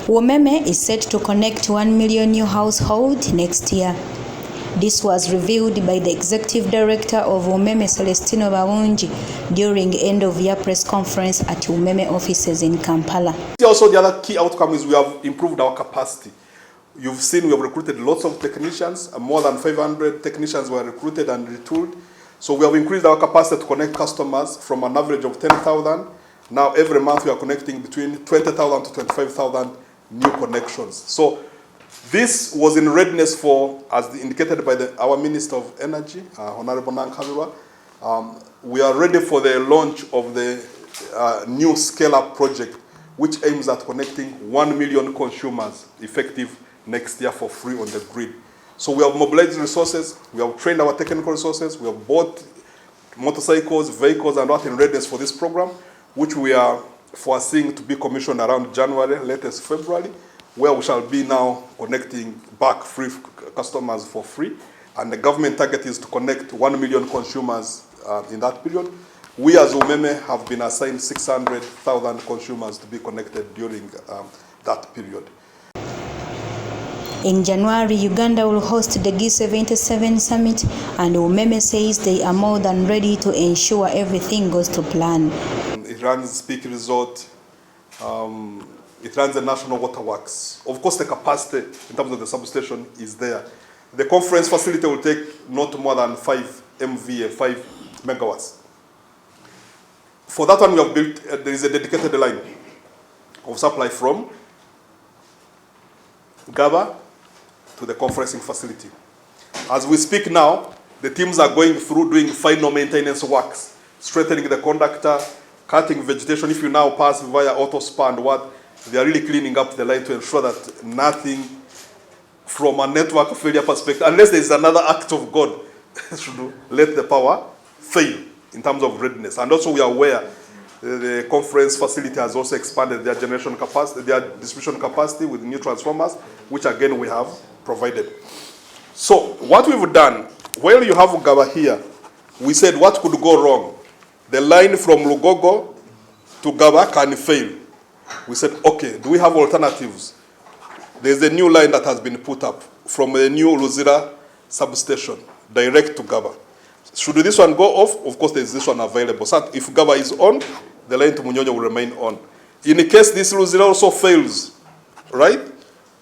Umeme is set to connect 1 million new households next year. This was revealed by the Executive Director of Umeme, Celestino Bawunji, during end-of-year press conference at Umeme offices in Kampala. Also, the other key outcome is we have improved our capacity. You've seen we have recruited lots of technicians. More than 500 technicians were recruited and retooled. So we have increased our capacity to connect customers from an average of 10,000. Now every month we are connecting between 20,000 to 25,000 new connections. So this was in readiness for, as indicated by our Minister of Energy, Honorable Nankabirwa. We are ready for the launch of the new scale-up project, which aims at connecting 1 million consumers effective next year for free on the grid. So we have mobilized resources, we have trained our technical resources, we have bought motorcycles, vehicles, and what in readiness for this program, which we are foreseeing to be commissioned around January, latest February, where we shall be now connecting back free customers for free. And the government target is to connect 1 million consumers in that period. We as Umeme have been assigned 600,000 consumers to be connected during that period. In January, Uganda will host the G77 summit, and Umeme says they are more than ready to ensure everything goes to plan. It runs Peak Resort, it runs the National Water Works. Of course, the capacity in terms of the substation is there. The conference facility will take not more than 5 MVA, 5 megawatts. For that one, we have built, there is a dedicated line of supply from Gaba to the conferencing facility. As we speak now, the teams are going through doing final maintenance works, strengthening the conductor, cutting vegetation. If you now pass via autospa and what, they are really cleaning up the line to ensure that nothing from a network failure perspective, unless there is another act of God, should let the power fail in terms of readiness. And also we are aware the conference facility has also expanded their generation capacity, their distribution capacity with new transformers, which again we have provided. So what we've done, while you have Gaba here, we said what could go wrong? The line from Lugogo to Gaba can fail. We said, okay, do we have alternatives? There's a new line that has been put up from the new Luzira substation, direct to Gaba. Should this one go off, of course there's this one available. So if Gaba is on, the line to Munyonyo will remain on. In case this Luzira also fails, right,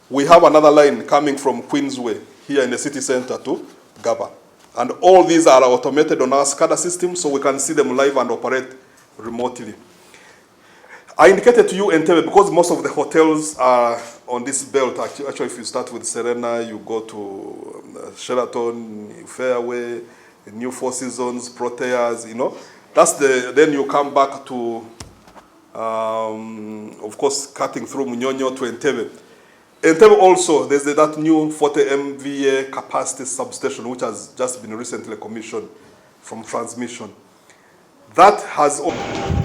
we have another line coming from Queensway here in the city center to Gaba. And all these are automated on our SCADA system, so we can see them live and operate remotely. I indicated to you Entebbe because most of the hotels are on this belt. Actually, if you start with Serena, you go to Sheraton, Fairway, New Four Seasons, Proteas, you know. That's then you come back to, of course, cutting through Munyonyo to Entebbe. Entebbe also, there's that new 40 MVA capacity substation, which has just been recently commissioned from transmission. That has...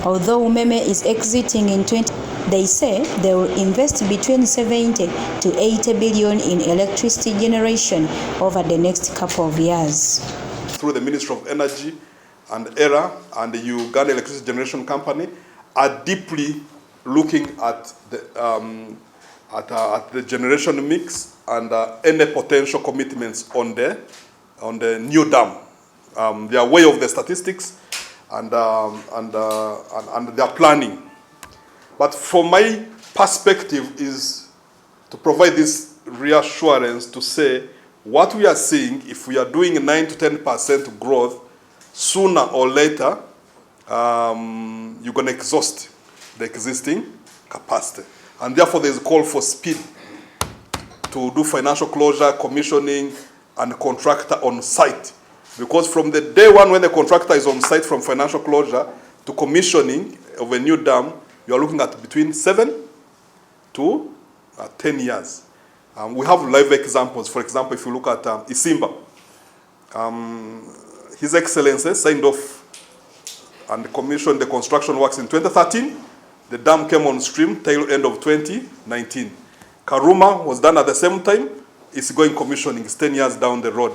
Although Umeme is exiting in 20, they say they will invest between 70 to 80 billion in electricity generation over the next couple of years. Through the Ministry of Energy and ERA and the Uganda Electricity Generation Company are deeply looking at the generation mix and any potential commitments on the new dam. They are way off the statistics and their planning. But from my perspective is to provide this reassurance to say what we are seeing, if we are doing 9 to 10% growth, sooner or later, you're going to exhaust the existing capacity. And therefore, there's a call for speed to do financial closure, commissioning, and contractor on site. Because from the day one when the contractor is on site from financial closure to commissioning of a new dam, you are looking at between 7 to 10 years. We have live examples. For example, if you look at Isimba, His Excellency signed off and commissioned the construction works in 2013. The dam came on stream tail end of 2019. Karuma was done at the same time. It's going commissioning. It's 10 years down the road.